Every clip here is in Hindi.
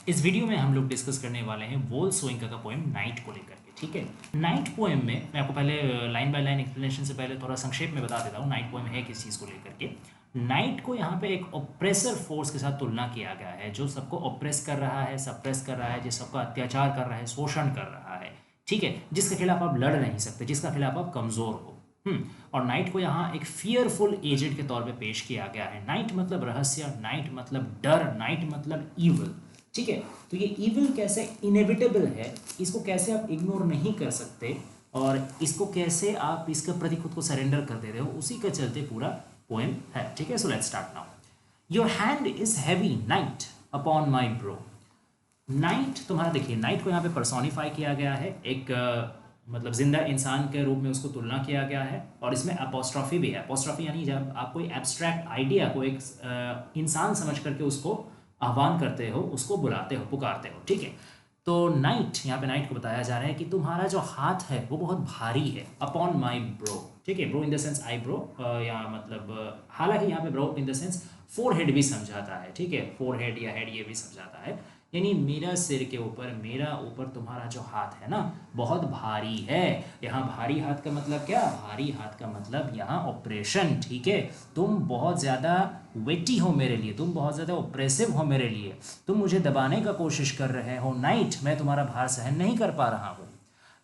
इस वीडियो में हम लोग डिस्कस करने वाले हैं वोल्सोइंका का पोएम नाइट को लेकर के। ठीक है, नाइट पोएम में मैं आपको पहले लाइन बाय लाइन एक्सप्लेनेशन से पहले थोड़ा संक्षेप में बता देता हूँ नाइट पोएम है किस चीज़ को लेकर के। नाइट को यहाँ पे एक ऑप्रेसर फोर्स के साथ तुलना किया गया है, जो सबको ऑप्रेस कर रहा है, सप्रेस कर रहा है, जो सबका अत्याचार कर रहा है, शोषण कर रहा है। ठीक है, जिसके खिलाफ आप लड़ नहीं सकते, जिसका खिलाफ आप कमज़ोर हो। और नाइट को यहाँ एक फियरफुल एजेंट के तौर पे पेश किया गया है। नाइट मतलब रहस्य, नाइट मतलब डर, नाइट मतलब ईवल। ठीक है, तो ये ईविल कैसे इनेविटेबल है, इसको कैसे आप इग्नोर नहीं कर सकते और इसको कैसे आप इसके प्रति खुद को सरेंडर कर दे रहे हो, उसी के चलते पूरा पोएम है। ठीक है, so let's start now. Your hand is heavy night upon my bro. Night तुम्हारा, देखिए नाइट को यहाँ पे पर्सोनिफाई किया गया है, एक मतलब जिंदा इंसान के रूप में उसको तुलना किया गया है। और इसमें अपोस्ट्रॉफी भी है। अपोस्ट्रॉफी यानी जब आप कोई एब्स्ट्रैक्ट आइडिया को एक इंसान समझ करके उसको आह्वान करते हो, उसको बुलाते हो, पुकारते हो। ठीक है, तो नाइट, यहाँ पे नाइट को बताया जा रहा है कि तुम्हारा जो हाथ है वो बहुत भारी है। Upon my bro. ठीक है, bro in the sense I bro, या मतलब हालांकि यहाँ पे bro in the sense four head भी समझाता है। ठीक है, फोर हेड या हेड ये भी समझाता है, यानी मेरा सिर के ऊपर, मेरा ऊपर तुम्हारा जो हाथ है ना बहुत भारी है। यहाँ भारी हाथ का मतलब क्या? भारी हाथ का मतलब यहाँ ऑपरेशन। ठीक है, तुम बहुत ज़्यादा वेटी हो मेरे लिए, तुम बहुत ज़्यादा ऑपरेसिव हो मेरे लिए, तुम मुझे दबाने का कोशिश कर रहे हो। नाइट, मैं तुम्हारा भार सहन नहीं कर पा रहा हूँ।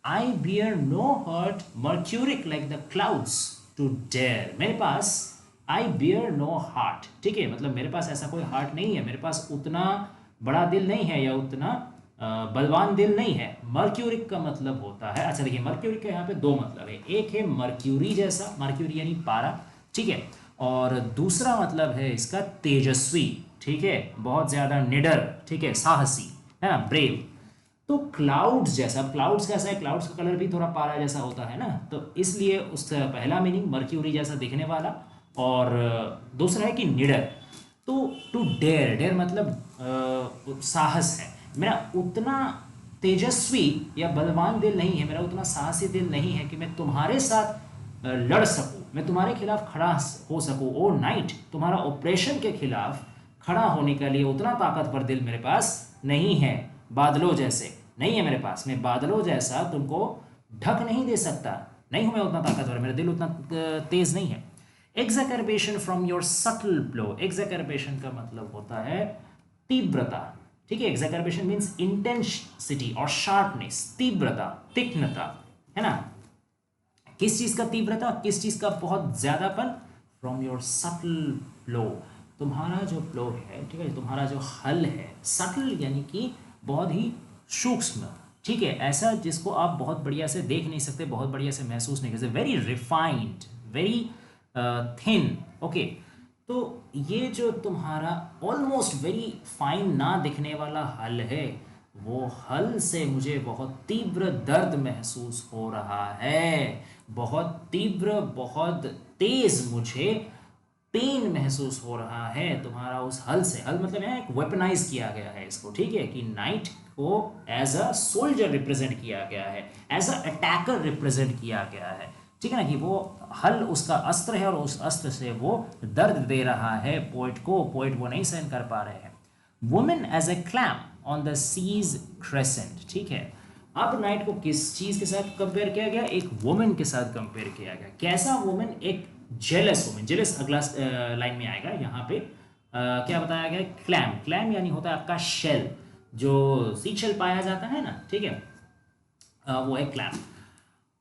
I bear no hurt mercuric like the clouds to dare. मेरे पास आई बियर नो हार्ट। ठीक है, मतलब मेरे पास ऐसा कोई हार्ट नहीं है, मेरे पास उतना बड़ा दिल नहीं है या उतना बलवान दिल नहीं है। मर्क्यूरिक का मतलब होता है, अच्छा देखिए मर्क्यूरिक का यहाँ पे दो मतलब है। एक है मर्क्यूरी जैसा, मर्क्यूरी यानी पारा। ठीक है, और दूसरा मतलब है इसका तेजस्वी। ठीक है, बहुत ज़्यादा निडर, ठीक है, साहसी, है ना, ब्रेव। तो क्लाउड्स जैसा, क्लाउड्स कैसा है? क्लाउड्स का कलर भी थोड़ा पारा जैसा होता है ना, तो इसलिए उसका पहला मीनिंग मर्क्यूरी जैसा दिखने वाला, और दूसरा है कि निडर। तो टू डेयर, डेयर मतलब साहस है। मेरा उतना तेजस्वी या बलवान दिल नहीं है, मेरा उतना साहसी दिल नहीं है कि मैं तुम्हारे साथ लड़ सकूं, मैं तुम्हारे खिलाफ खड़ा हो सकूं। ओ नाइट, तुम्हारा ऑपरेशन के खिलाफ खड़ा होने के लिए उतना ताकतवर दिल मेरे पास नहीं है। बादलों जैसे नहीं है मेरे पास, मैं बादलों जैसा तुमको ढक नहीं दे सकता, नहीं हूं मैं उतना ताकतवर, मेरा दिल उतना तेज नहीं है। एक्सैकर्बेशन फ्रॉम योर सटल ब्लो। एक्सैकर्बेशन का मतलब होता है तीव्रता। ठीक है, एक्सैकर्बेशन मीन्स इंटेंसिटी और शार्पनेस, तीव्रता, तीक्ष्णता, है ना। किस चीज का तीव्रता, किस चीज का बहुत ज्यादापन? फ्रॉम योर सटल ब्लो, तुम्हारा जो ब्लो है, ठीक है, तुम्हारा जो हल है, सटल यानी कि बहुत ही सूक्ष्म। ठीक है, ऐसा जिसको आप बहुत बढ़िया से देख नहीं सकते, बहुत बढ़िया से महसूस नहीं कर सकते, very refined, very thin. Okay, तो ये जो तुम्हारा ऑलमोस्ट वेरी फाइन ना दिखने वाला हल है, वो हल से मुझे बहुत तीव्र दर्द महसूस हो रहा है, बहुत तीव्र, बहुत तेज मुझे पेन महसूस हो रहा है तुम्हारा उस हल से। हल मतलब यहाँ एक वेपनाइज किया गया है इसको। ठीक है, कि नाइट को एज अ सोल्जर रिप्रेजेंट किया गया है, एज अ अटैकर रिप्रेजेंट किया गया है। ठीक है ना, कि वो हल उसका अस्त्र है और उस अस्त्र से वो दर्द दे रहा है पोएट को, पोएट वो नहीं सहन कर पा रहे हैं। Women as a clamp on the seas crescent. ठीक है, अब नाइट को किस चीज के साथ कंपेयर किया गया? एक वुमेन के साथ कंपेयर किया गया। कैसा वुमेन? एक जेलस वुमेन। जेलस अगला लाइन में आएगा। यहाँ पे क्या बताया गया? क्लैम। क्लैम यानी होता है आपका शेल, जो सी शेल पाया जाता है ना, ठीक है, वो है क्लैम।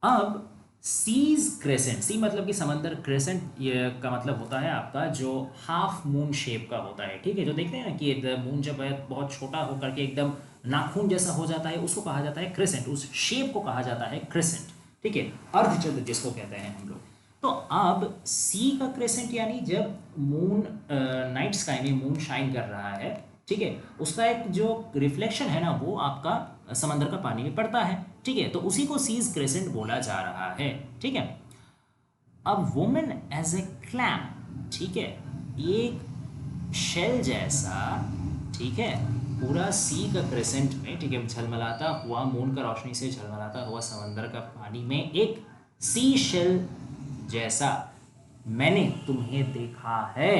अब सीज क्रेसेंट, सी मतलब कि समंदर, क्रेसेंट ये का मतलब होता है आपका जो हाफ मून शेप का होता है। ठीक है, जो देखते हैं ना कि मून जब बहुत छोटा होकर के एकदम नाखून जैसा हो जाता है, उसको कहा जाता है क्रेसेंट, उस शेप को कहा जाता है क्रेसेंट। ठीक है, अर्धचंद्र जिसको कहते हैं हम लोग। तो अब सी का क्रेसेंट यानी जब मून नाइट स्काई में मून शाइन कर रहा है, ठीक है, उसका एक जो रिफ्लेक्शन है ना वो आपका समंदर का पानी में पड़ता है। ठीक है, तो उसी को सीज क्रेसेंट बोला जा रहा है। ठीक है, अब वुमेन एज ए क्लैम, ठीक है, एक शेल जैसा, ठीक है, पूरा सी का क्रेसेंट में, ठीक है, झलमलाता हुआ, मून का रोशनी से झलमलाता हुआ समंदर का पानी में एक सी शेल जैसा मैंने तुम्हें देखा है।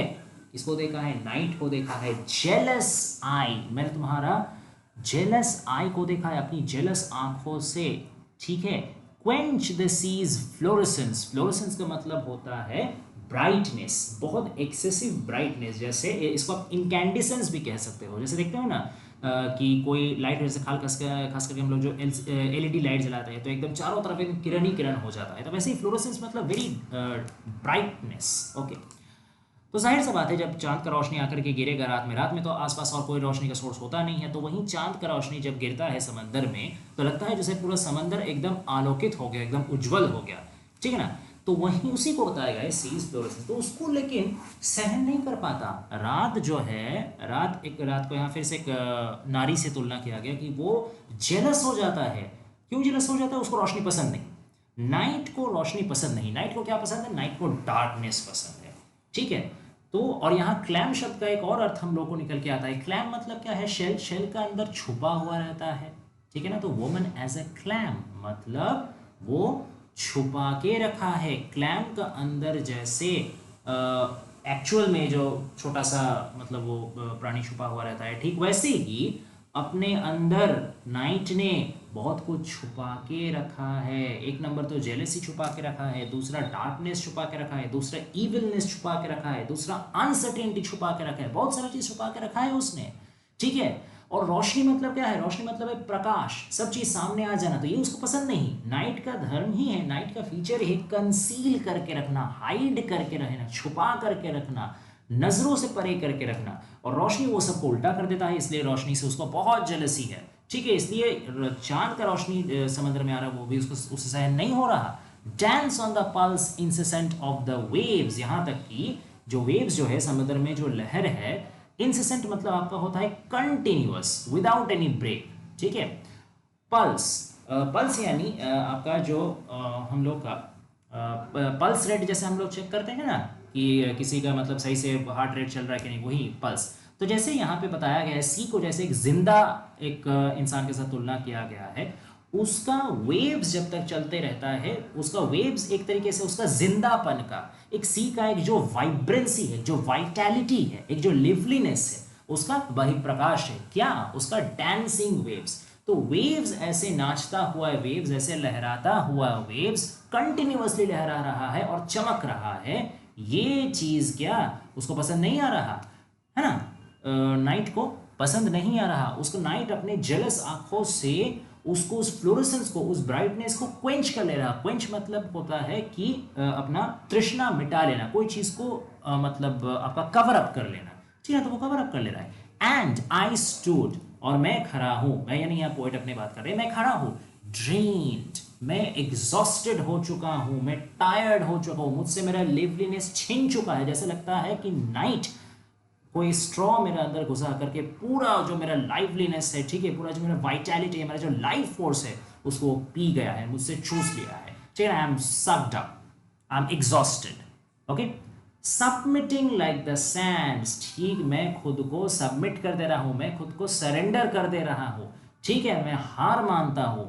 किसको देखा है? नाइट को देखा है। जेलस आई, मैंने तुम्हारा जेलस आई को देखा है अपनी जेलस आंखों से, ठीक है। Quench the seas fluorescence, fluorescence का मतलब होता है ब्राइटनेस, बहुत एक्सेसिव ब्राइटनेस, जैसे इसको आप इनकैंडिसेंस भी कह सकते हो। जैसे देखते हो ना कि कोई लाइट जैसे खास करके हम लोग जो एलईडी लाइट जलाते हैं तो एकदम चारों तरफ एकदम किरण ही किरण हो जाता है, तो वैसे ही फ्लोरेसेंस मतलब वेरी ब्राइटनेस। ओके, तो जाहिर सा बात है जब चांद का रोशनी आकर के गिरेगा रात में तो आसपास और कोई रोशनी का सोर्स होता नहीं है, तो वहीं चांद का रोशनी जब गिरता है समंदर में तो लगता है जैसे पूरा समंदर एकदम आलोकित हो गया, एकदम उज्जवल हो गया, ठीक है ना। तो वहीं उसी को बताया गया है सीज फ्लोरेसेंस, तो उसको लेकिन सहन नहीं कर पाता। रात जो है, रात को यहाँ फिर से एक नारी से तुलना किया गया कि वो जेलस हो जाता है। क्यों जेलस हो जाता है? उसको रोशनी पसंद नहीं, नाइट को रोशनी पसंद नहीं। नाइट को क्या पसंद है? नाइट को डार्कनेस पसंद है, ठीक है। तो और यहाँ क्लैम शब्द का एक और अर्थ हम लोग को निकल के आता है। क्लैम मतलब क्या है? शेल, शेल का अंदर छुपा हुआ रहता है, ठीक है ना। तो वुमन एज ए क्लैम मतलब वो छुपा के रखा है। क्लैम का अंदर जैसे एक्चुअल में जो छोटा सा मतलब वो प्राणी छुपा हुआ रहता है, ठीक वैसे ही अपने अंदर नाइट ने बहुत कुछ छुपा के रखा है। एक नंबर तो जेलेसी छुपा के रखा है, दूसरा डार्कनेस छुपा के रखा है, दूसरा इविलनेस छुपा के रखा है, दूसरा अनसर्टेनिटी छुपा के रखा है, बहुत सारी चीज छुपा के रखा है उसने, ठीक है। और रोशनी मतलब क्या है? रोशनी मतलब है प्रकाश, सब चीज सामने आ जाना, तो ये उसको पसंद नहीं। नाइट का धर्म ही है, नाइट का फीचर है कंसील करके रखना, हाइड करके रहना, छुपा करके रखना, नजरों से परे करके रखना। और रोशनी वो सबको उल्टा कर देता है, इसलिए रोशनी से उसको बहुत जेलसी है, ठीक है। इसलिए चांद का रोशनी समुद्र में आ रहा है वो भी उसको उससे सहन नहीं हो रहा। Dance on the pulse incessant of the waves, यहाँ तक कि जो वेव्स जो है समुद्र में जो लहर है, इंसेसेंट मतलब आपका होता है कंटिन्यूअस, विदाउट एनी ब्रेक, ठीक है। पल्स, पल्स यानी आपका जो हम लोग का पल्स रेट, जैसे हम लोग चेक करते हैं ना कि किसी का मतलब सही से हार्ट रेट चल रहा है कि नहीं, वही पल्स। तो जैसे यहाँ पे बताया गया है सी को जैसे एक जिंदा एक इंसान के साथ तुलना किया गया है, उसका वेव्स जब तक चलते रहता है, उसका वेव्स एक तरीके से उसका जिंदापन का, एक सी का एक जो वाइब्रेंसी है, जो वाइटैलिटी है, एक जो लिवलीनेस है, उसका वही प्रकाश है। क्या? उसका डांसिंग वेव्स। तो वेव्स ऐसे नाचता हुआ है, वेव्स ऐसे लहराता हुआ वेव्स कंटिन्यूअसली लहरा रहा है और चमक रहा है, ये चीज क्या उसको पसंद नहीं आ रहा है ना। नाइट को पसंद नहीं आ रहा, उसको नाइट अपने जेलस आंखों से उसको उस फ्लोरेसेंस को, उस ब्राइटनेस को क्वेंच कर ले रहा। क्वेंच मतलब होता है कि अपना तृष्णा मिटा लेना, कोई चीज को मतलब आपका कवर अप कर लेना, ठीक है। तो वो कवर अप कर ले रहा है। एंड आई स्टूड, और मैं खड़ा हूं, मैं यानी यहाँ पोएट अपने बात कर रहे हैं, मैं खड़ा हूं, ड्रेन्ड, मैं एग्जॉस्टेड हो चुका हूं, मैं टायर्ड हो चुका हूं, मुझसे मेरा लिवलीनेस छिन चुका है। जैसे लगता है कि नाइट कोई स्ट्रॉ मेरे अंदर घुसा करके पूरा जो मेरा लाइवलीनेस है, ठीक है, पूरा जो मेरा वाइटैलिटी है, मेरा जो लाइफ फोर्स है, उसको पी गया है, मुझसे चूस लिया है, ठीक है। I am sucked up, I am exhausted, okay. Submitting like the Sands, ठीक, मैं खुद को सबमिट कर दे रहा हूं, मैं खुद को सरेंडर कर दे रहा हूं, ठीक है, मैं हार मानता हूं।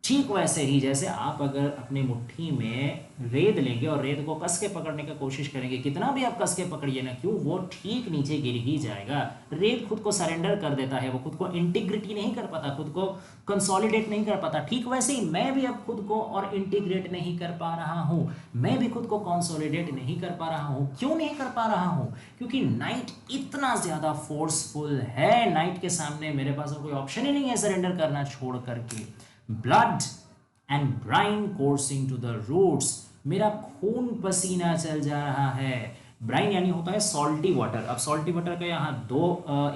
ठीक वैसे ही जैसे आप अगर अपनी मुट्ठी में रेत लेंगे और रेत को कस के पकड़ने की कोशिश करेंगे, कितना भी आप कस के पकड़िए ना क्यों, वो ठीक नीचे गिर ही जाएगा। रेत खुद को सरेंडर कर देता है, वो खुद को इंटीग्रिटी नहीं कर पाता, खुद को कंसोलिडेट नहीं कर पाता। ठीक वैसे ही मैं भी अब खुद को और इंटीग्रेट नहीं कर पा रहा हूँ, मैं भी खुद को कंसोलिडेट नहीं कर पा रहा हूँ। क्यों नहीं कर पा रहा हूँ? क्योंकि नाइट इतना ज़्यादा फोर्सफुल है, नाइट के सामने मेरे पास कोई ऑप्शन ही नहीं है सरेंडर करना छोड़ करके। Blood and brine coursing to the roots, मेरा खून पसीना चल जा रहा है। ब्राइन यानी होता है सॉल्टी वाटर। अब सॉल्टी वाटर का यहाँ दो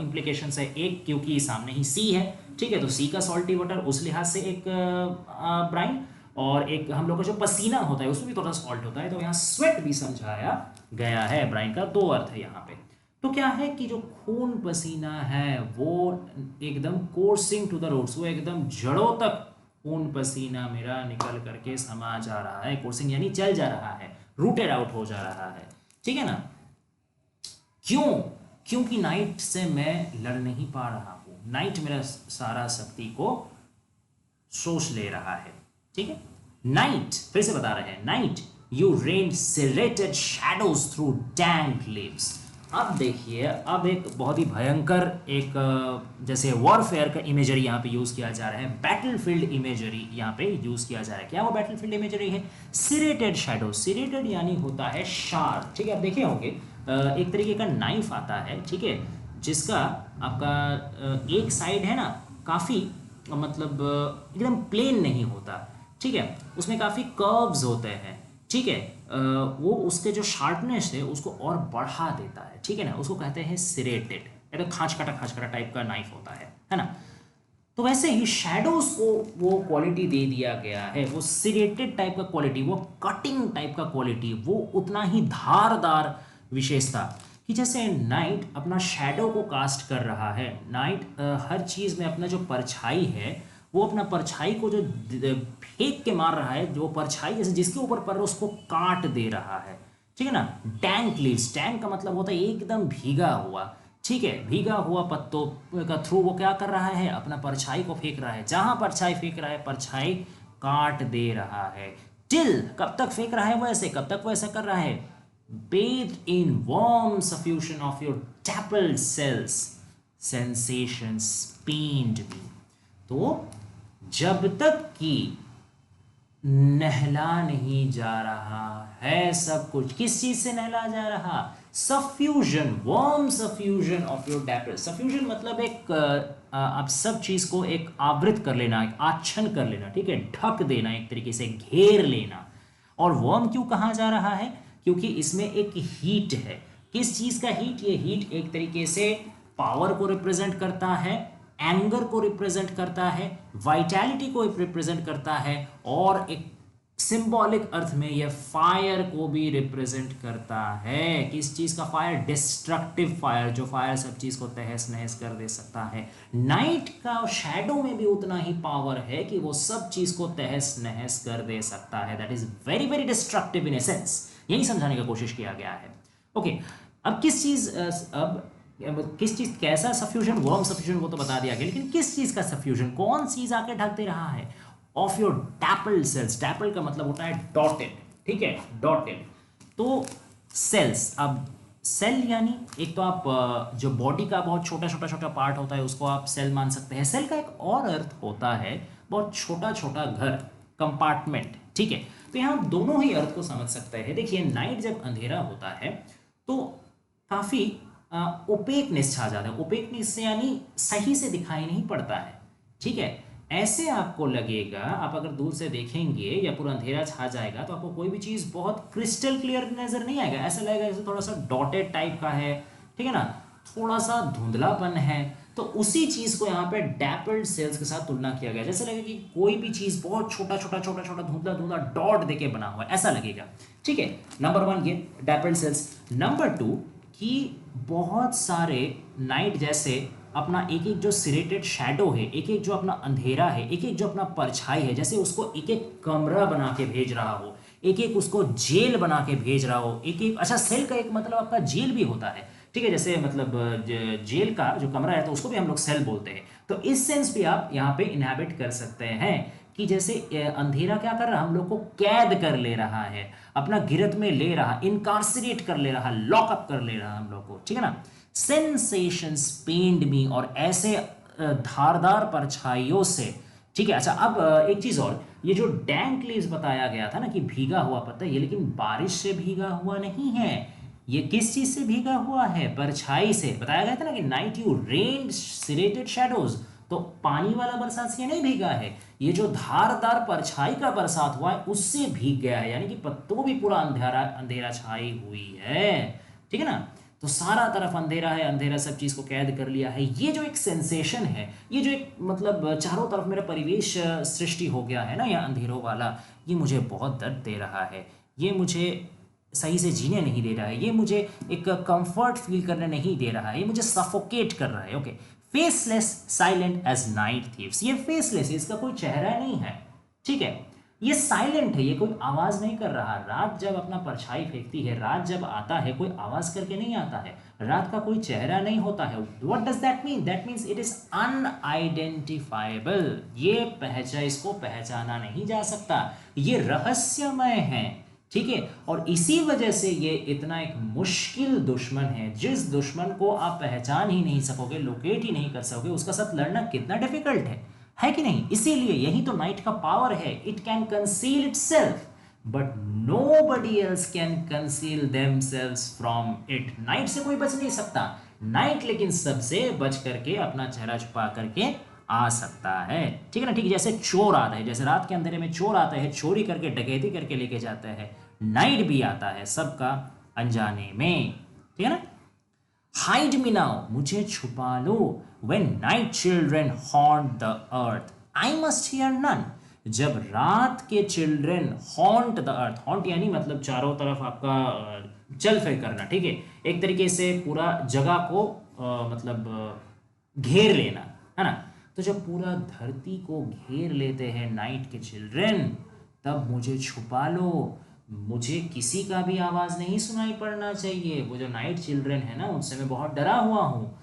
इम्प्लीकेशंस है, एक क्योंकि सामने ही सी है, ठीक है, तो सी का सॉल्टी वाटर उस लिहाज से एक ब्राइन, और एक हम लोग का जो पसीना होता है उसमें भी थोड़ा सॉल्ट होता है, तो यहाँ स्वेट भी समझाया गया है। ब्राइन का दो अर्थ है यहाँ पे। तो क्या है कि जो खून पसीना है वो एकदम कोर्सिंग टू द रूट्स, वो एकदम जड़ों तक खून पसीना मेरा निकल करके समा जा रहा है। कोर्सिंग यानी चल जा रहा है, रूटेड आउट हो जा रहा है, ठीक है ना। क्यों? क्योंकि नाइट से मैं लड़ नहीं पा रहा हूं, नाइट मेरा सारा शक्ति को सोच ले रहा है, ठीक है। नाइट, फिर से बता रहे हैं, night you rain serrated shadows through dank leaves. अब देखिए, अब एक बहुत ही भयंकर एक जैसे वॉरफेयर का इमेजरी यहाँ पे यूज़ किया जा रहा है, बैटलफील्ड इमेजरी यहाँ पे यूज़ किया जा रहा है। क्या वो बैटलफील्ड इमेजरी है? सिरेटेड शैडो। सिरेटेड यानी होता है शार्प, ठीक है। आप देखे होंगे एक तरीके का नाइफ आता है, ठीक है, जिसका आपका एक साइड है ना काफ़ी मतलब एकदम प्लेन नहीं होता, ठीक है, उसमें काफ़ी कर्व्स होते हैं, ठीक है। वो उसके जो शार्पनेस है उसको और बढ़ा देता है, ठीक है ना, उसको कहते हैं सिरेटेड। एकदम खाँच काटा टाइप का नाइफ होता है ना। तो वैसे ही शैडोज को वो क्वालिटी दे दिया गया है, वो सिरेटेड टाइप का क्वालिटी, वो कटिंग टाइप का क्वालिटी, वो उतना ही धारदार विशेषता कि जैसे नाइट अपना शैडो को कास्ट कर रहा है। नाइट हर चीज़ में अपना जो परछाई है वो अपना परछाई को जो फेंक के मार रहा है, जो परछाई जैसे जिसके ऊपर पड़ रहा है उसको काट दे रहा है, ठीक है ना। डैंक लीव्स, डैंक का मतलब होता है एकदम भीगा हुआ, ठीक है, भीगा हुआ पत्तों का थ्रू वो क्या कर रहा है, अपना परछाई को फेंक रहा है। जहां परछाई फेंक रहा है परछाई काट दे रहा है। टिल कब तक फेंक रहा है वैसे, कब तक वैसा कर रहा है? bathed in warm suffusion of your dappled cells, sensations pained me। तो जब तक कि नहला नहीं जा रहा है सब कुछ, किस चीज से नहला जा रहा? Suffusion, warm suffusion of your dapple. Suffusion मतलब एक आप सब चीज को एक आवृत कर लेना, एक आच्छन कर लेना, ठीक है, ढक देना, एक तरीके से घेर लेना। और वार्म क्यों कहा जा रहा है? क्योंकि इसमें एक हीट है। किस चीज का हीट? ये हीट एक तरीके से पावर को रिप्रेजेंट करता है, एंगर को रिप्रेजेंट करता है, वाइटैलिटी को रिप्रेजेंट करता है, और एक सिंबॉलिक अर्थ में यह फायर को भी रिप्रेजेंट करता है। किस चीज का फायर? डिस्ट्रक्टिव फायर, जो फायर सब चीज को तहस नहस कर दे सकता है। नाइट का शैडो में भी उतना ही पावर है कि वो सब चीज को तहस नहस कर दे सकता है। That is very very destructive in a sense. यही समझाने का कोशिश किया गया है। ओके, अब किस चीज कैसा सफ्यूजन? वार्म सफ्यूजन वो तो बता दिया गया, लेकिन किस चीज का सफ्यूजन? कौन चीज आके ढक दे रहा है? Of your dapple cells. Dapple का मतलब होता है डॉटेड, ठीक है, डॉटेड। तो सेल्स, अब सेल यानी एक तो आप जो बॉडी का बहुत छोटा पार्ट होता है उसको आप सेल मान सकते हैं। सेल का एक और अर्थ होता है बहुत छोटा छोटा घर, कंपार्टमेंट, ठीक है। तो यहाँ दोनों ही अर्थ को समझ सकते हैं। देखिए, नाइट जब अंधेरा होता है तो काफ़ी ओपेकनेस छा जाता है। ओपेकनेस से यानी सही से दिखाई नहीं पड़ता है, ठीक है। ऐसे आपको लगेगा, आप अगर दूर से देखेंगे या पूरा अंधेरा छा जाएगा तो आपको कोई भी चीज़ बहुत क्रिस्टल क्लियर नजर नहीं आएगा। ऐसा लगेगा जैसे थोड़ा सा डॉटेड टाइप का है, ठीक है ना, थोड़ा सा धुंधलापन है। तो उसी चीज को यहाँ पे डैपल्ड सेल्स के साथ तुलना किया गया। जैसे लगेगा कि कोई भी चीज बहुत छोटा धुंधला धुंधला डॉट देके बना हुआ है, ऐसा लगेगा, ठीक है। नंबर 1 ये डैपल्ड सेल्स। नंबर 2 कि बहुत सारे नाइट जैसे अपना एक एक जो सिरेटेड शैडो है, एक एक जो अपना अंधेरा है, एक एक जो अपना परछाई है, जैसे उसको एक एक कमरा बना के भेज रहा हो, एक एक उसको जेल बना के भेज रहा हो, एक एक। अच्छा, सेल का एक मतलब आपका जेल भी होता है, ठीक है। जैसे मतलब जेल का जो कमरा है तो उसको भी हम लोग सेल बोलते हैं। तो इस सेंस भी आप यहाँ पे इनहैबिट कर सकते हैं कि जैसे अंधेरा क्या कर रहा है, हम लोग को कैद कर ले रहा है, अपना गिरद में ले रहा, इनकार्सिनेट कर ले रहा, लॉकअप कर ले रहा हम लोग को, ठीक है ना। सेंसेशंस पेन्ड मी, और ऐसे धारदार परछाइयों से, ठीक है। अच्छा, अब एक चीज और, ये जो डैंक लीव्स बताया गया था ना कि भीगा हुआ पत्ता, ये लेकिन बारिश से भीगा हुआ नहीं है। ये किस चीज से भीगा हुआ है? परछाई से। बताया गया था ना कि नाइट यू रेन सिरेटेड शैडोज, तो पानी वाला बरसात से नहीं भीगा है, ये जो धारदार परछाई का बरसात हुआ है उससे भीग गया है, यानी कि पत्तों भी पूरा अंधेरा अंधेरा छाई हुई है, ठीक है ना। तो सारा तरफ अंधेरा है, अंधेरा सब चीज को कैद कर लिया है। ये जो एक सेंसेशन है, ये जो एक मतलब चारों तरफ मेरा परिवेश सृष्टि हो गया है ना, या अंधेरों वाला, ये मुझे बहुत दर्द दे रहा है, ये मुझे सही से जीने नहीं दे रहा है, ये मुझे एक कंफर्ट फील करने नहीं दे रहा है, ये मुझे सफोकेट कर रहा है। Okay, faceless silent as night thieves. ये फेसलेस है, इसका कोई चेहरा नहीं है, ठीक है। ये साइलेंट है, ये कोई आवाज नहीं कर रहा। रात जब अपना परछाई फेंकती है, रात जब आता है, कोई आवाज करके नहीं आता है, रात का कोई चेहरा नहीं होता है। What does that mean? That means it is unidentifiable. ये इसको पहचाना नहीं जा सकता, ये रहस्यमय है, ठीक है। और इसी वजह से ये इतना एक मुश्किल दुश्मन है, जिस दुश्मन को आप पहचान ही नहीं सकोगे, लोकेट ही नहीं कर सकोगे, उसका साथ लड़ना कितना डिफिकल्ट है कि नहीं। इसीलिए यही तो नाइट का पावर है, it can conceal itself but nobody else can conceal themselves from it. Night से कोई बच नहीं सकता, नाइट लेकिन सबसे बच करके अपना चेहरा छुपा करके आ सकता है, ठीक है ना। ठीक है, जैसे चोर आता है, जैसे रात के अंधेरे में चोर आता है, चोरी करके डकैती करके लेके जाता है, नाइट भी आता है सबका अनजाने में, ठीक है ना। हाइड मी नाउ, मुझे छुपा लो, when night children haunt the earth I must hear none. जब रात के children haunt the earth, haunt यानी मतलब चारों तरफ आपका चल फिर करना, ठीक है, एक तरीके से पूरा जगह को घेर लेना, है ना। तो जब पूरा धरती को घेर लेते हैं नाइट के चिल्ड्रन, तब मुझे छुपा लो, मुझे किसी का भी आवाज़ नहीं सुनाई पड़ना चाहिए। वो जो नाइट चिल्ड्रन है ना, उनसे मैं बहुत डरा हुआ हूँ,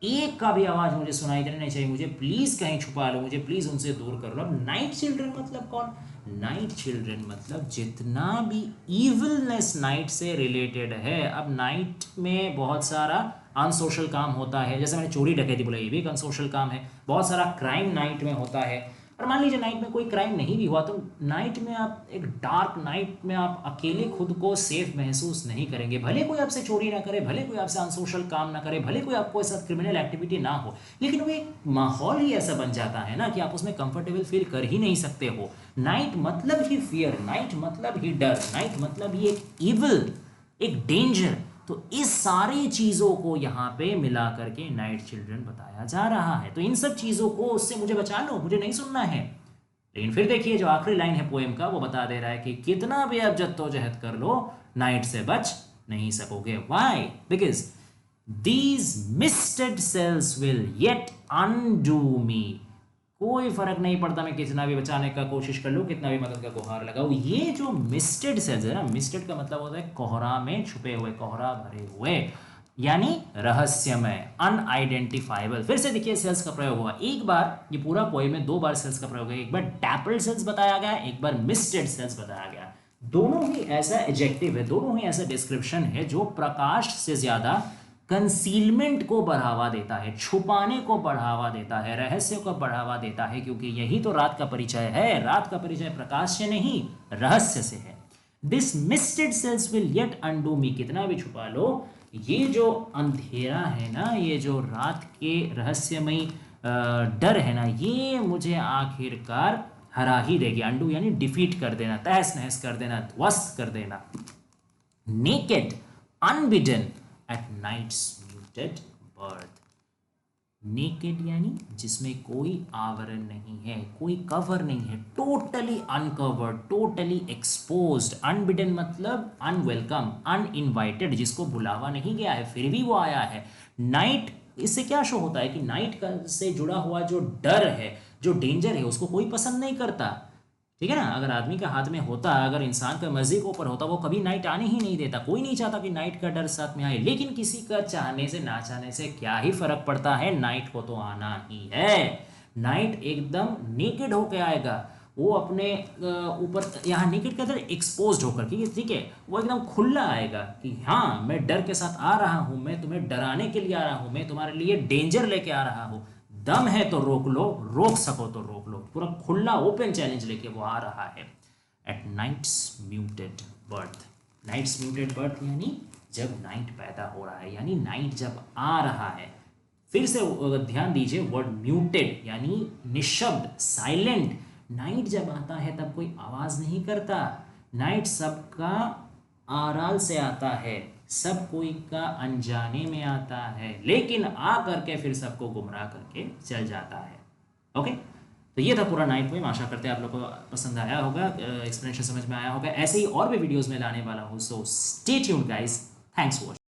एक का भी आवाज़ मुझे सुनाई देना नहीं चाहिए, मुझे प्लीज़ कहीं छुपा लो, मुझे प्लीज़ उनसे दूर कर लो। अब नाइट चिल्ड्रन मतलब कौन? नाइट चिल्ड्रन मतलब जितना भी इविलनेस नाइट से रिलेटेड है। अब नाइट में बहुत सारा अनसोशल काम होता है, जैसे मैंने चोरी डकैती बोला, ये भी एक अनसोशल काम है। बहुत सारा क्राइम नाइट में होता है। और मान लीजिए नाइट में कोई क्राइम नहीं भी हुआ, तो नाइट में आप एक डार्क नाइट में आप अकेले खुद को सेफ महसूस नहीं करेंगे। भले कोई आपसे चोरी ना करे, भले कोई आपसे अनसोशल काम ना करे, भले कोई आपको ऐसा क्रिमिनल एक्टिविटी ना हो, लेकिन वो एक माहौल ही ऐसा बन जाता है ना कि आप उसमें कंफर्टेबल फील कर ही नहीं सकते हो। नाइट मतलब ही फियर, नाइट मतलब ही डर, नाइट मतलब ही एक इविल, एक डेंजर। तो इस सारी चीज़ों को यहाँ पे मिला करके नाइट चिल्ड्रन बताया जा रहा है। तो इन सब चीज़ों को उससे मुझे बचा लो, मुझे नहीं सुनना है। लेकिन फिर देखिए जो आखिरी लाइन है पोएम का, वो बता दे रहा है कि कितना भी आप जद्दोजहद कर लो, नाइट से बच नहीं सकोगे। Why? Because these misted cells will yet undo me. कोई फर्क नहीं पड़ता मैं कितना भी बचाने का कोशिश कर लूँ, कितना भी मदद का गुहार लगाऊं, ये जो मिस्टेड सेल्स है ना, मिस्टेड का मतलब होता है कोहरा में छुपे हुए, कोहरा भरे हुए, यानी रहस्यमय, अनआइडेंटिफाइबल। फिर से देखिए सेल्स का प्रयोग हुआ, एक बार ये पूरा पोएम में दो बार सेल्स का प्रयोग है। एक बार डैपल्ड सेल्स बताया गया, एक बार मिस्टेड सेल्स बताया गया। दोनों ही ऐसा एडजेक्टिव है, दोनों ही ऐसा डिस्क्रिप्शन है जो प्रकाश से ज्यादा कंसीलमेंट को बढ़ावा देता है, छुपाने को बढ़ावा देता है, रहस्य को बढ़ावा देता है, क्योंकि यही तो रात का परिचय है। रात का परिचय प्रकाश से नहीं, रहस्य से है। This misted cells will yet undo me, कितना भी छुपा लो, ये जो अंधेरा है ना, ये जो रात के रहस्यमयी डर है ना, ये मुझे आखिरकार हरा ही देगी। अंडू यानी डिफीट कर देना, तहस नहस कर देना, ध्वस्त कर देना। Naked unbidden at night's muted birth। Naked यानी जिसमें कोई आवरण नहीं है, कोई कवर नहीं है, टोटली अनकवर्ड, टोटली एक्सपोज्ड। अनबिडन मतलब अनवेलकम, अनइनवाइटेड, जिसको बुलावा नहीं गया है फिर भी वो आया है। नाइट, इससे क्या शो होता है कि नाइट का से जुड़ा हुआ जो डर है, जो डेंजर है, उसको कोई पसंद नहीं करता, ठीक है ना। अगर आदमी का हाथ में होता, अगर इंसान का मर्जी के ऊपर होता, वो कभी नाइट आने ही नहीं देता। कोई नहीं चाहता कि नाइट का डर साथ में आए, लेकिन किसी का चाहने से ना चाहने से क्या ही फर्क पड़ता है, नाइट को तो आना ही है। नाइट एकदम नेकेड होकर आएगा, वो अपने ऊपर, यहाँ नेकेड के अंदर एक्सपोज्ड होकर, ठीक है, वो एकदम खुला आएगा कि हाँ मैं डर के साथ आ रहा हूँ, मैं तुम्हें डराने के लिए आ रहा हूँ, मैं तुम्हारे लिए डेंजर लेके आ रहा हूँ, दम है तो रोक लो, रोक सको तो रोक लो। पूरा खुला ओपन चैलेंज लेके वो आ रहा है। At nights muted birth, nights muted birth यानी जब नाइट पैदा हो रहा है, यानी नाइट जब आ रहा है। फिर से ध्यान दीजिए, वर्ड म्यूटेड यानी निशब्द, साइलेंट। नाइट जब आता है तब कोई आवाज नहीं करता, नाइट सबका आराल से आता है, सब कोई का अनजाने में आता है, लेकिन आ करके फिर सबको गुमराह करके चल जाता है। ओके, तो ये था पूरा नाइट पोएम। आशा करते हैं आप लोगों को पसंद आया होगा, एक्सप्लेनेशन समझ में आया होगा। ऐसे ही और भी वीडियोस में लाने वाला हूँ, so stay tuned guys, thanks for watching.